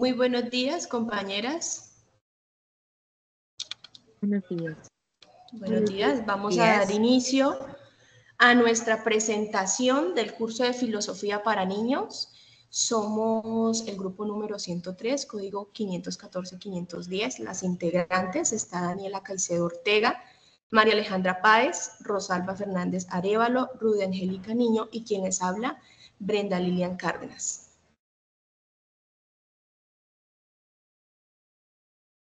Muy buenos días, compañeras. Buenos días. Buenos días. Vamos a dar inicio a nuestra presentación del curso de Filosofía para Niños. Somos el grupo número 103, código 514-510. Las integrantes está Daniela Caicedo Ortega, María Alejandra Páez, Rosalba Fernández Arévalo, Rudy Angélica Niño y quien les habla, Brenda Lilian Cárdenas.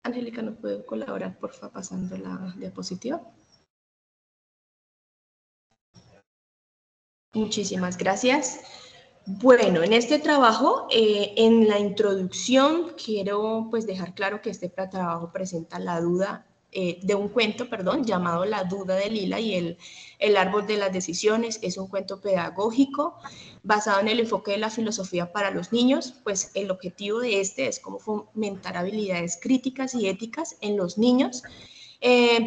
Angélica, ¿nos puede colaborar, por favor, pasando la diapositiva? Muchísimas gracias. Bueno, en este trabajo, en la introducción, quiero pues dejar claro que este trabajo presenta la duda de un cuento, llamado La duda de Lila y el árbol de las decisiones. Es un cuento pedagógico basado en el enfoque de la filosofía para los niños, pues el objetivo de este es cómo fomentar habilidades críticas y éticas en los niños,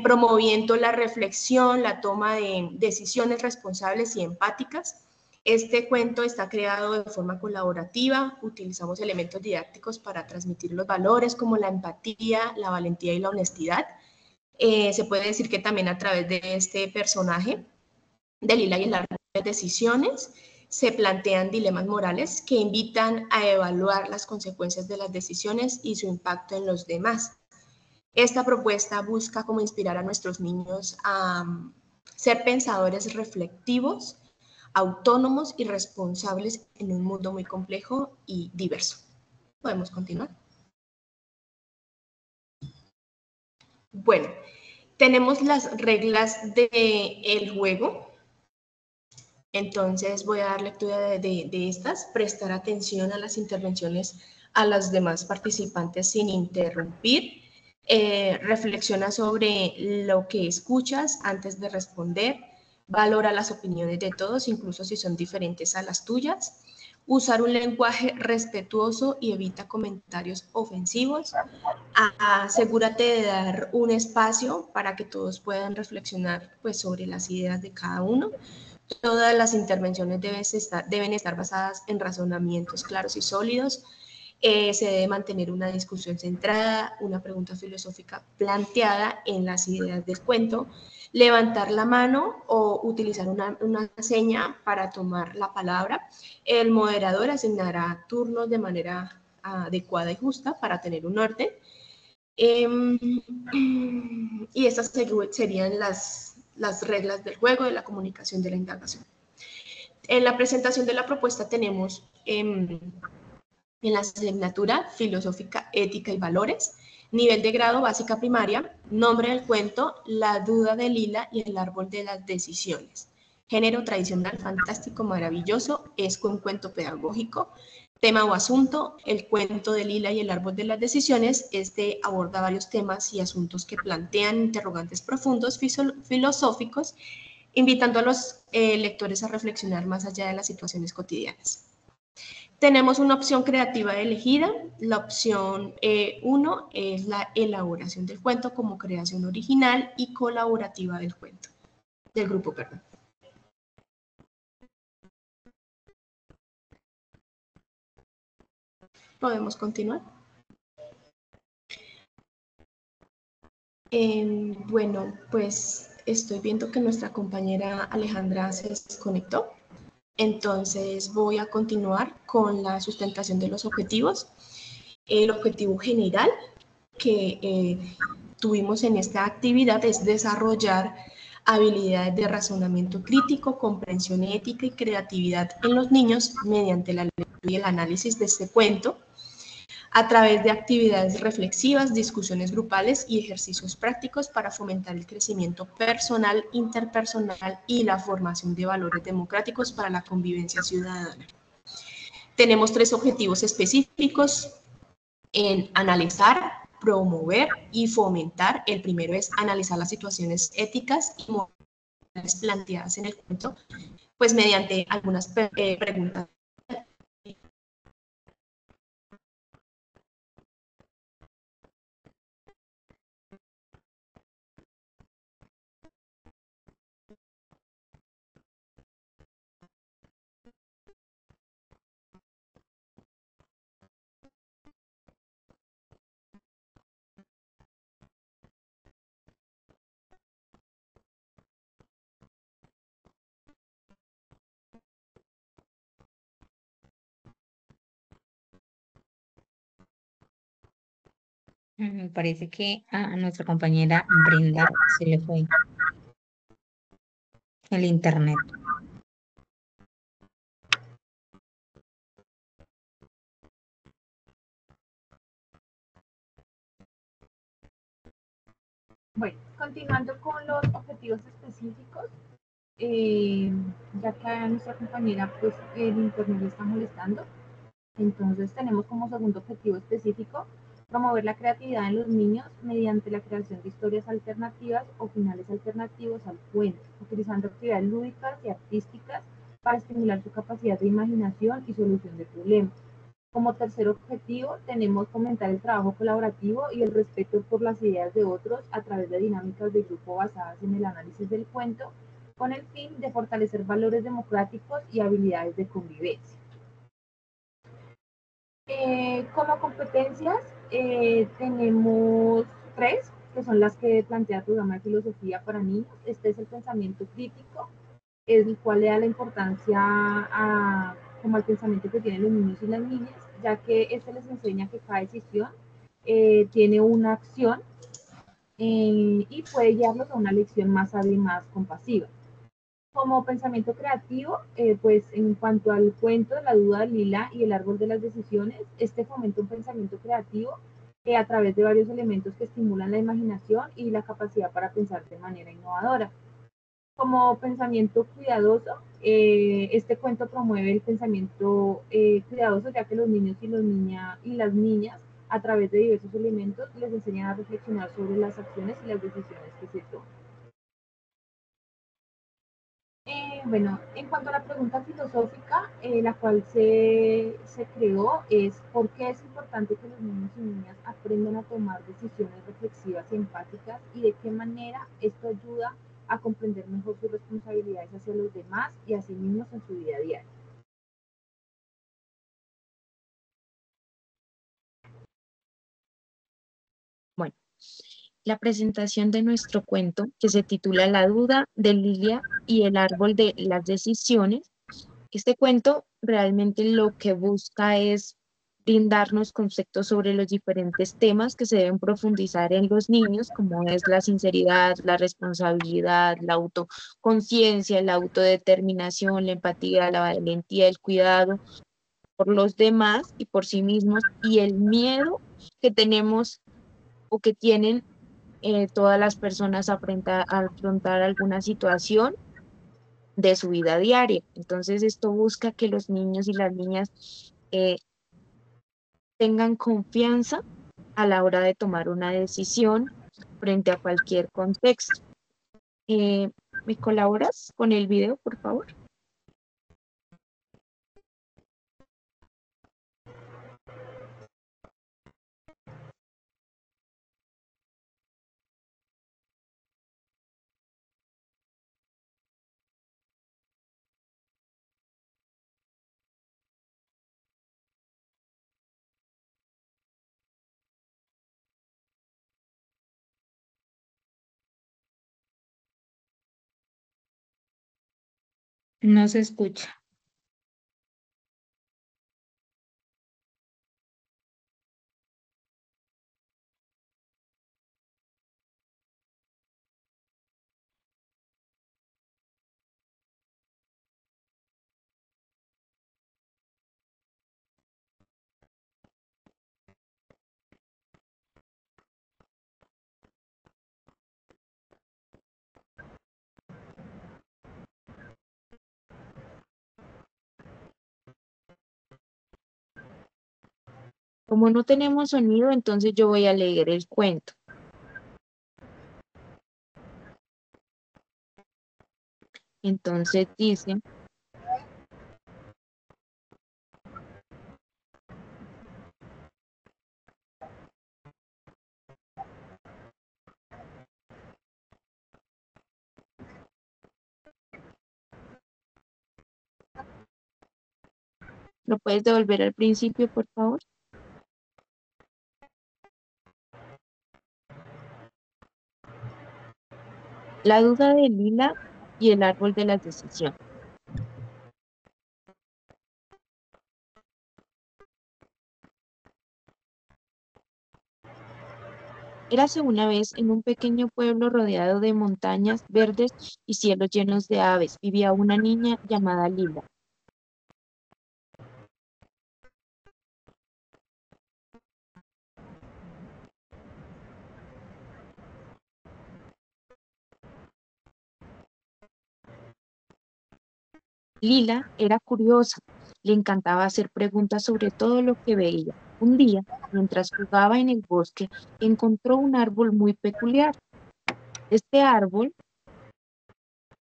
promoviendo la reflexión, la toma de decisiones responsables y empáticas. Este cuento está creado de forma colaborativa, utilizamos elementos didácticos para transmitir los valores como la empatía, la valentía y la honestidad. Se puede decir que también a través de este personaje, de Lila y el árbol de decisiones, se plantean dilemas morales que invitan a evaluar las consecuencias de las decisiones y su impacto en los demás. Esta propuesta busca como inspirar a nuestros niños a ser pensadores reflectivos, autónomos y responsables en un mundo muy complejo y diverso. ¿Podemos continuar? Bueno, tenemos las reglas del juego. Entonces voy a dar lectura de estas, prestar atención a las intervenciones a las demás participantes sin interrumpir. Reflexiona sobre lo que escuchas antes de responder, valora las opiniones de todos, incluso si son diferentes a las tuyas, usar un lenguaje respetuoso y evita comentarios ofensivos, asegúrate de dar un espacio para que todos puedan reflexionar pues, sobre las ideas de cada uno. Todas las intervenciones deben estar basadas en razonamientos claros y sólidos. Se debe mantener una discusión centrada, una pregunta filosófica planteada en las ideas del cuento, levantar la mano o utilizar una seña para tomar la palabra. El moderador asignará turnos de manera adecuada y justa para tener un orden. Y estas serían las reglas del juego, de la comunicación, de la indagación. En la presentación de la propuesta tenemos en la asignatura filosófica, ética y valores, nivel de grado básica primaria, nombre del cuento, la duda de Lila y el árbol de las decisiones. Género tradicional, fantástico, maravilloso, es un cuento pedagógico. Tema o asunto, el cuento de Lila y el árbol de las decisiones. Este aborda varios temas y asuntos que plantean interrogantes profundos filosóficos, invitando a los lectores a reflexionar más allá de las situaciones cotidianas. Tenemos una opción creativa elegida. La opción 1 es la elaboración del cuento como creación original y colaborativa del cuento, del grupo, perdón. ¿Podemos continuar? Bueno, pues estoy viendo que nuestra compañera Alejandra se desconectó. Entonces voy a continuar con la sustentación de los objetivos. El objetivo general que tuvimos en esta actividad es desarrollar habilidades de razonamiento crítico, comprensión ética y creatividad en los niños mediante la lectura y el análisis de este cuento, a través de actividades reflexivas, discusiones grupales y ejercicios prácticos para fomentar el crecimiento personal, interpersonal y la formación de valores democráticos para la convivencia ciudadana. Tenemos 3 objetivos específicos en analizar, promover y fomentar. El primero es analizar las situaciones éticas y morales planteadas en el cuento, pues mediante algunas preguntas. Me parece que a nuestra compañera Brenda se le fue el internet. Bueno, continuando con los objetivos específicos, eh, ya que a nuestra compañera pues el internet le está molestando, entonces tenemos como segundo objetivo específico promover la creatividad en los niños mediante la creación de historias alternativas o finales alternativos al cuento, utilizando actividades lúdicas y artísticas para estimular su capacidad de imaginación y solución de problemas. Como tercer objetivo, tenemos fomentar el trabajo colaborativo y el respeto por las ideas de otros a través de dinámicas de grupo basadas en el análisis del cuento, con el fin de fortalecer valores democráticos y habilidades de convivencia. Como competencias, tenemos tres, que son las que plantea el programa de filosofía para niños. Este es el pensamiento crítico, el cual le da la importancia como al pensamiento que tienen los niños y las niñas, ya que este les enseña que cada decisión tiene una acción y puede guiarlos a una lección más sabia y más compasiva. Como pensamiento creativo, pues en cuanto al cuento La duda de Lila y el árbol de las decisiones, este fomenta un pensamiento creativo a través de varios elementos que estimulan la imaginación y la capacidad para pensar de manera innovadora. Como pensamiento cuidadoso, este cuento promueve el pensamiento cuidadoso, ya que los niños y las niñas, a través de diversos elementos, les enseñan a reflexionar sobre las acciones y las decisiones que se toman. Bueno, en cuanto a la pregunta filosófica, la cual se creó, es ¿por qué es importante que los niños y niñas aprendan a tomar decisiones reflexivas y empáticas y de qué manera esto ayuda a comprender mejor sus responsabilidades hacia los demás y a sí mismos en su vida diaria? Bueno, la presentación de nuestro cuento, que se titula La duda de Lilia y el árbol de las decisiones. Este cuento realmente lo que busca es brindarnos conceptos sobre los diferentes temas que se deben profundizar en los niños, como es la sinceridad, la responsabilidad, la autoconciencia, la autodeterminación, la empatía, la valentía, el cuidado por los demás y por sí mismos, y el miedo que tenemos o que tienen todas las personas a afrontar alguna situación de su vida diaria. Entonces, esto busca que los niños y las niñas eh, tengan confianza a la hora de tomar una decisión frente a cualquier contexto. Eh, ¿Me colaboras con el video, por favor? No se escucha. Como no tenemos sonido, entonces yo voy a leer el cuento. Entonces dice, ¿lo puedes devolver al principio, por favor? La duda de Lila y el árbol de las decisiones. Érase una vez en un pequeño pueblo rodeado de montañas verdes y cielos llenos de aves. Vivía una niña llamada Lila. Lila era curiosa, le encantaba hacer preguntas sobre todo lo que veía. Un día, mientras jugaba en el bosque, encontró un árbol muy peculiar. Este árbol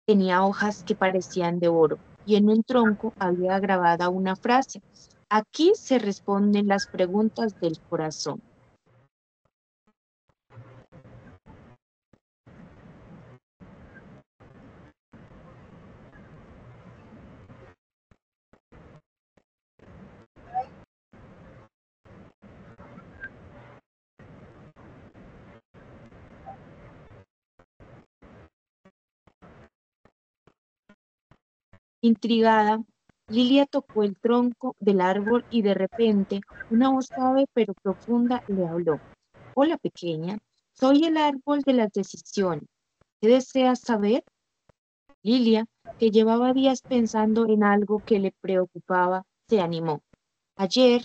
tenía hojas que parecían de oro y en un tronco había grabada una frase. Aquí se responden las preguntas del corazón. Intrigada, Lilia tocó el tronco del árbol y de repente una voz suave pero profunda le habló. Hola pequeña, soy el árbol de las decisiones. ¿Qué deseas saber? Lilia, que llevaba días pensando en algo que le preocupaba, se animó. Ayer,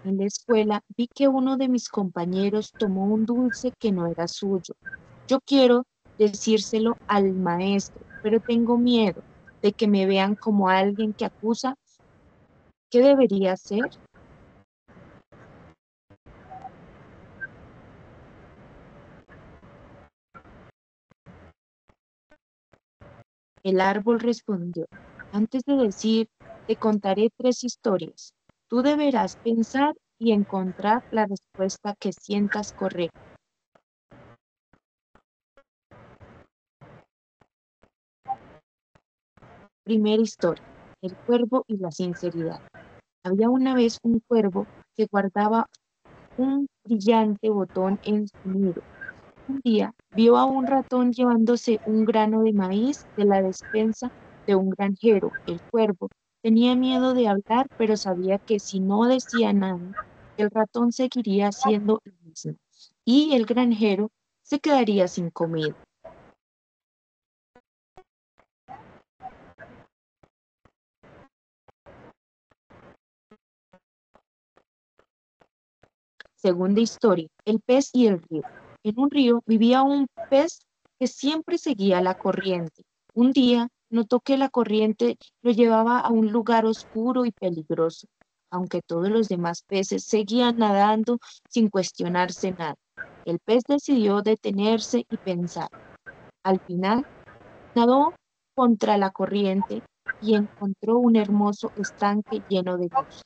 en la escuela, vi que uno de mis compañeros tomó un dulce que no era suyo. Yo quiero decírselo al maestro, pero tengo miedo de que me vean como alguien que acusa. ¿Qué debería hacer? El árbol respondió, antes de decir, te contaré 3 historias. Tú deberás pensar y encontrar la respuesta que sientas correcta. Primera historia, el cuervo y la sinceridad. Había una vez un cuervo que guardaba un brillante botón en su nido. Un día vio a un ratón llevándose un grano de maíz de la despensa de un granjero. El cuervo tenía miedo de hablar, pero sabía que si no decía nada, el ratón seguiría haciendo lo mismo y el granjero se quedaría sin comida. Segunda historia, el pez y el río. En un río vivía un pez que siempre seguía la corriente. Un día notó que la corriente lo llevaba a un lugar oscuro y peligroso, aunque todos los demás peces seguían nadando sin cuestionarse nada. El pez decidió detenerse y pensar. Al final, nadó contra la corriente y encontró un hermoso estanque lleno de luz.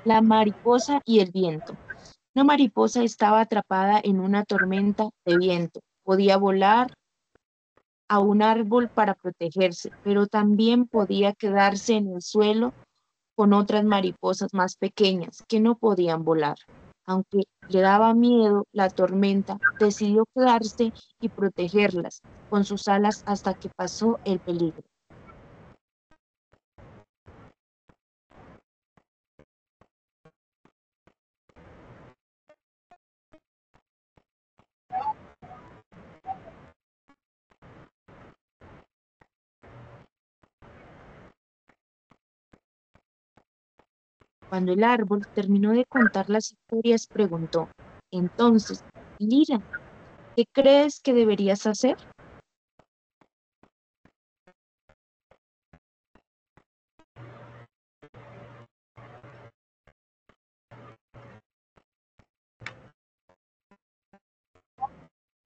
La mariposa y el viento. Una mariposa estaba atrapada en una tormenta de viento. Podía volar a un árbol para protegerse, pero también podía quedarse en el suelo con otras mariposas más pequeñas que no podían volar. Aunque le daba miedo la tormenta, decidió quedarse y protegerlas con sus alas hasta que pasó el peligro. Cuando el árbol terminó de contar las historias, preguntó, entonces, Lira, ¿qué crees que deberías hacer?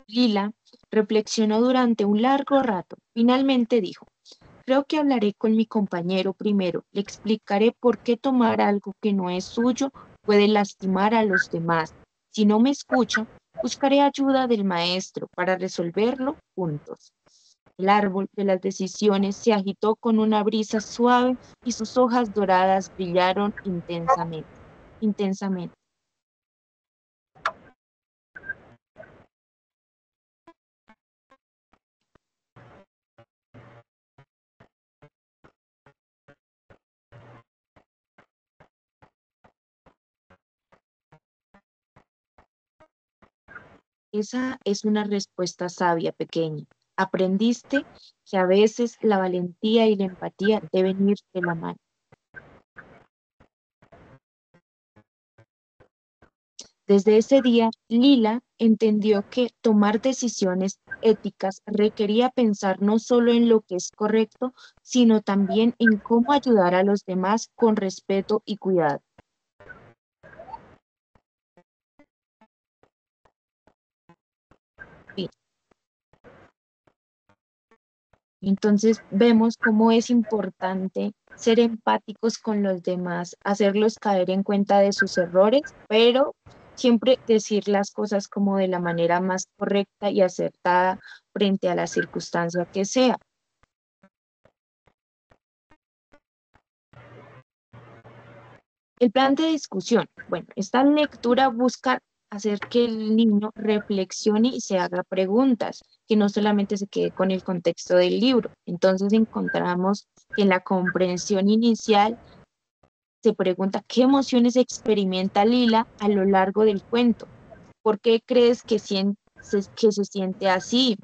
Lila reflexionó durante un largo rato. Finalmente dijo, creo que hablaré con mi compañero primero. Le explicaré por qué tomar algo que no es suyo puede lastimar a los demás. Si no me escucha, buscaré ayuda del maestro para resolverlo juntos. El árbol de las decisiones se agitó con una brisa suave y sus hojas doradas brillaron intensamente, intensamente. Esa es una respuesta sabia, pequeña. Aprendiste que a veces la valentía y la empatía deben ir de la mano. Desde ese día, Lila entendió que tomar decisiones éticas requería pensar no solo en lo que es correcto, sino también en cómo ayudar a los demás con respeto y cuidado. Bien, entonces vemos cómo es importante ser empáticos con los demás, hacerlos caer en cuenta de sus errores, pero siempre decir las cosas como de la manera más correcta y acertada frente a la circunstancia que sea. El plan de discusión. Bueno, esta lectura busca hacer que el niño reflexione y se haga preguntas, que no solamente se quede con el contexto del libro. Entonces encontramos que en la comprensión inicial se pregunta qué emociones experimenta Lila a lo largo del cuento. ¿Por qué crees que que se siente así?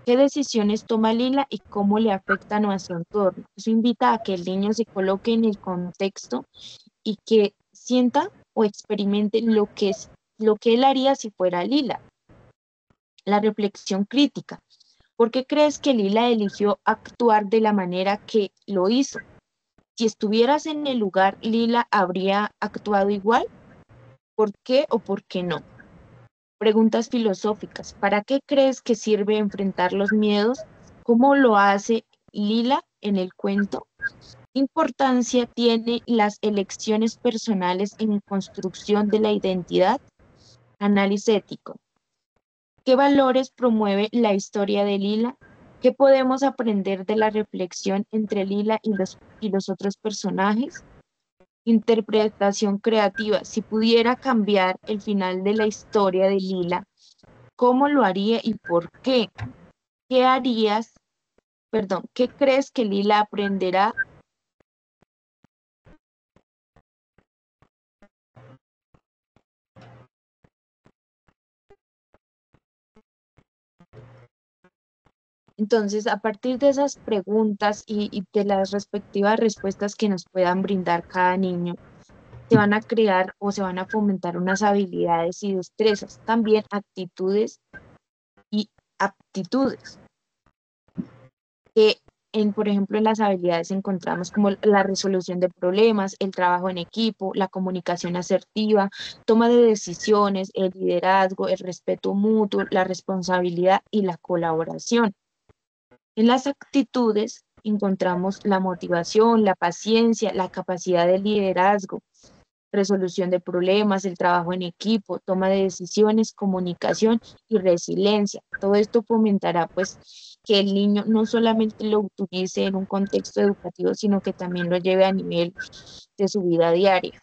¿Qué decisiones toma Lila y cómo le afectan a su entorno? Eso invita a que el niño se coloque en el contexto y que sienta o experimente lo que él haría si fuera Lila. La reflexión crítica. ¿Por qué crees que Lila eligió actuar de la manera que lo hizo? Si estuvieras en el lugar, Lila habría actuado igual. ¿Por qué o por qué no? Preguntas filosóficas. ¿Para qué crees que sirve enfrentar los miedos? ¿Cómo lo hace Lila en el cuento? ¿Qué importancia tiene las elecciones personales en construcción de la identidad? Análisis ético. ¿Qué valores promueve la historia de Lila? ¿Qué podemos aprender de la reflexión entre Lila y los otros personajes? Interpretación creativa. Si pudiera cambiar el final de la historia de Lila, ¿cómo lo haría y por qué? ¿Qué harías? Perdón, ¿qué crees que Lila aprenderá? Entonces, a partir de esas preguntas y de las respectivas respuestas que nos puedan brindar cada niño, se van a crear o se van a fomentar unas habilidades y destrezas, también actitudes y aptitudes, que por ejemplo, en las habilidades encontramos como la resolución de problemas, el trabajo en equipo, la comunicación asertiva, toma de decisiones, el liderazgo, el respeto mutuo, la responsabilidad y la colaboración. En las actitudes encontramos la motivación, la paciencia, la capacidad de liderazgo, resolución de problemas, el trabajo en equipo, toma de decisiones, comunicación y resiliencia. Todo esto fomentará pues que el niño no solamente lo utilice en un contexto educativo, sino que también lo lleve a nivel de su vida diaria.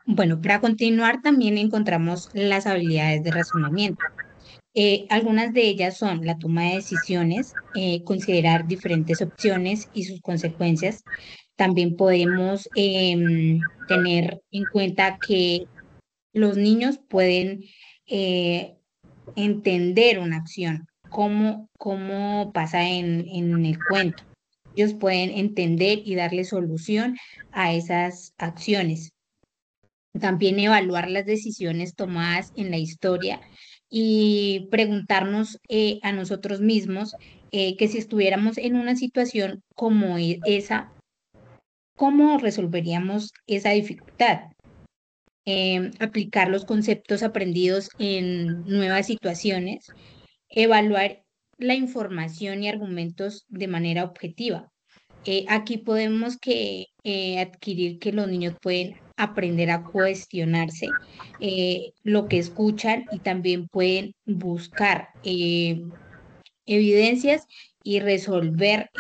Bueno, para continuar también encontramos las habilidades de razonamiento. Algunas de ellas son la toma de decisiones, considerar diferentes opciones y sus consecuencias. También podemos tener en cuenta que los niños pueden entender una acción, cómo pasa en el cuento. Ellos pueden entender y darle solución a esas acciones. También evaluar las decisiones tomadas en la historia y preguntarnos a nosotros mismos que si estuviéramos en una situación como esa, ¿cómo resolveríamos esa dificultad? Aplicar los conceptos aprendidos en nuevas situaciones, evaluar la información y argumentos de manera objetiva. Aquí podemos adquirir que los niños pueden aprender a cuestionarse lo que escuchan y también pueden buscar evidencias y resolver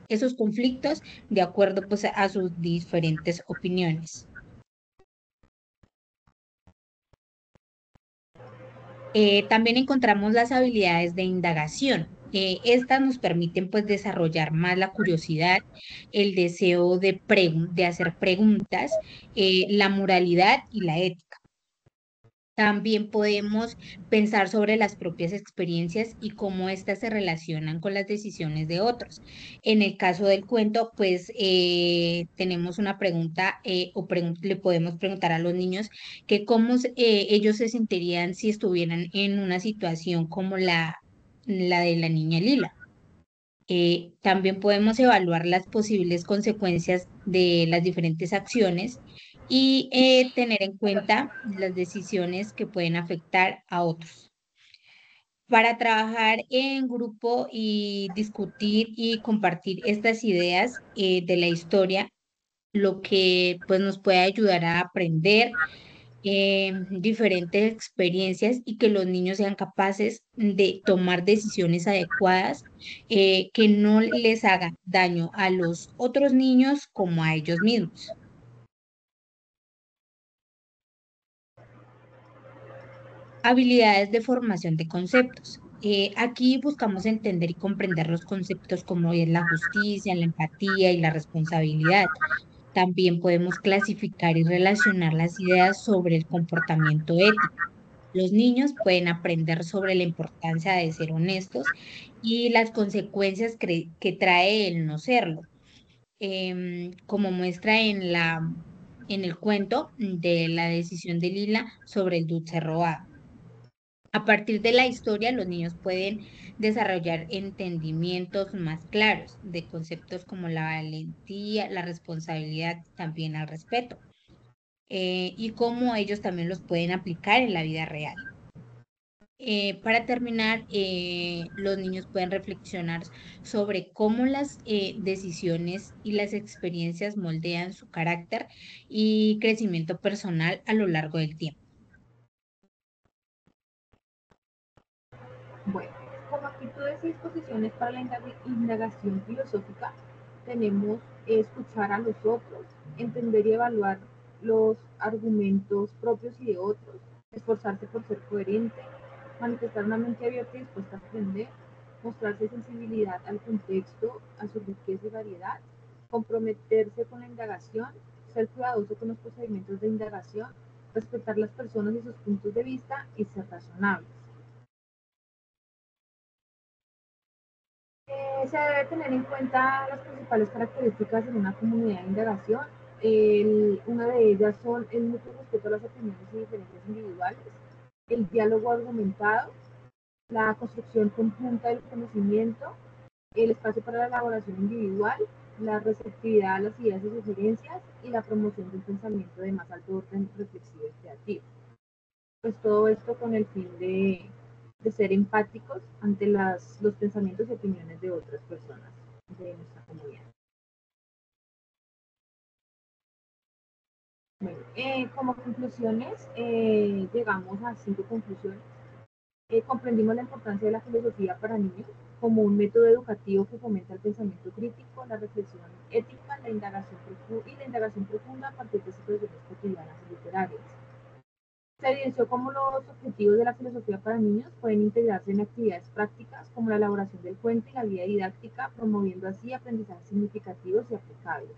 esos conflictos de acuerdo pues, a sus diferentes opiniones. También encontramos las habilidades de indagación. Estas nos permiten pues desarrollar más la curiosidad, el deseo de hacer preguntas, la moralidad y la ética. También podemos pensar sobre las propias experiencias y cómo éstas se relacionan con las decisiones de otros. En el caso del cuento, pues tenemos una pregunta le podemos preguntar a los niños que ellos se sentirían si estuvieran en una situación como la de la niña Lila. También podemos evaluar las posibles consecuencias de las diferentes acciones y tener en cuenta las decisiones que pueden afectar a otros. Para trabajar en grupo y discutir y compartir estas ideas de la historia, lo que pues nos puede ayudar a aprender diferentes experiencias y que los niños sean capaces de tomar decisiones adecuadas que no les hagan daño a los otros niños como a ellos mismos. Habilidades de formación de conceptos. Aquí buscamos entender y comprender los conceptos como es la justicia, la empatía y la responsabilidad. También podemos clasificar y relacionar las ideas sobre el comportamiento ético. Los niños pueden aprender sobre la importancia de ser honestos y las consecuencias que trae el no serlo, como muestra en el cuento de la decisión de Lila sobre el dulce robado. A partir de la historia, los niños pueden desarrollar entendimientos más claros de conceptos como la valentía, la responsabilidad, también al respeto, y cómo ellos también los pueden aplicar en la vida real. Para terminar, los niños pueden reflexionar sobre cómo las decisiones y las experiencias moldean su carácter y crecimiento personal a lo largo del tiempo. Bueno, como actitudes y disposiciones para la indagación filosófica, tenemos escuchar a los otros, entender y evaluar los argumentos propios y de otros, esforzarse por ser coherente, manifestar una mente abierta y dispuesta a aprender, mostrarse sensibilidad al contexto, a su riqueza y variedad, comprometerse con la indagación, ser cuidadoso con los procedimientos de indagación, respetar las personas y sus puntos de vista y ser razonables. Se debe tener en cuenta las principales características en una comunidad de indagación. Una de ellas son el mutuo respeto a las opiniones y diferencias individuales, el diálogo argumentado, la construcción conjunta del conocimiento, el espacio para la elaboración individual, la receptividad a las ideas y sugerencias y la promoción de un pensamiento de más alto orden reflexivo y creativo. Pues todo esto con el fin de ser empáticos ante los pensamientos y opiniones de otras personas de nuestra comunidad. Bueno, como conclusiones, llegamos a 5 conclusiones. Comprendimos la importancia de la filosofía para niños como un método educativo que fomenta el pensamiento crítico, la reflexión ética, la indagación profunda a partir de situaciones cotidianas y literarias. Se evidenció cómo los objetivos de la filosofía para niños pueden integrarse en actividades prácticas como la elaboración del cuento y la guía didáctica, promoviendo así aprendizajes significativos y aplicables.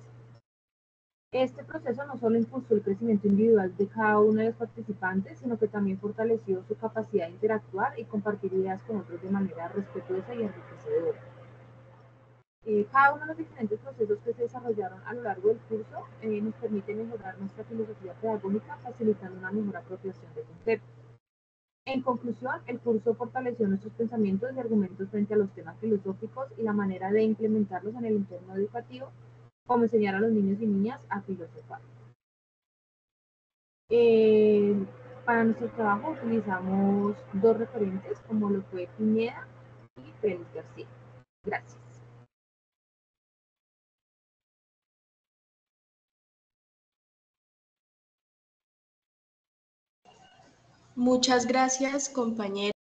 Este proceso no solo impulsó el crecimiento individual de cada uno de los participantes, sino que también fortaleció su capacidad de interactuar y compartir ideas con otros de manera respetuosa y enriquecedora. Cada uno de los diferentes procesos que se desarrollaron a lo largo del curso nos permite mejorar nuestra filosofía pedagógica, facilitando una mejor apropiación de conceptos. En conclusión, el curso fortaleció nuestros pensamientos y argumentos frente a los temas filosóficos y la manera de implementarlos en el entorno educativo, como enseñar a los niños y niñas a filosofar. Para nuestro trabajo utilizamos 2 referentes, como lo fue Pineda y Félix García. Gracias. Muchas gracias, compañera.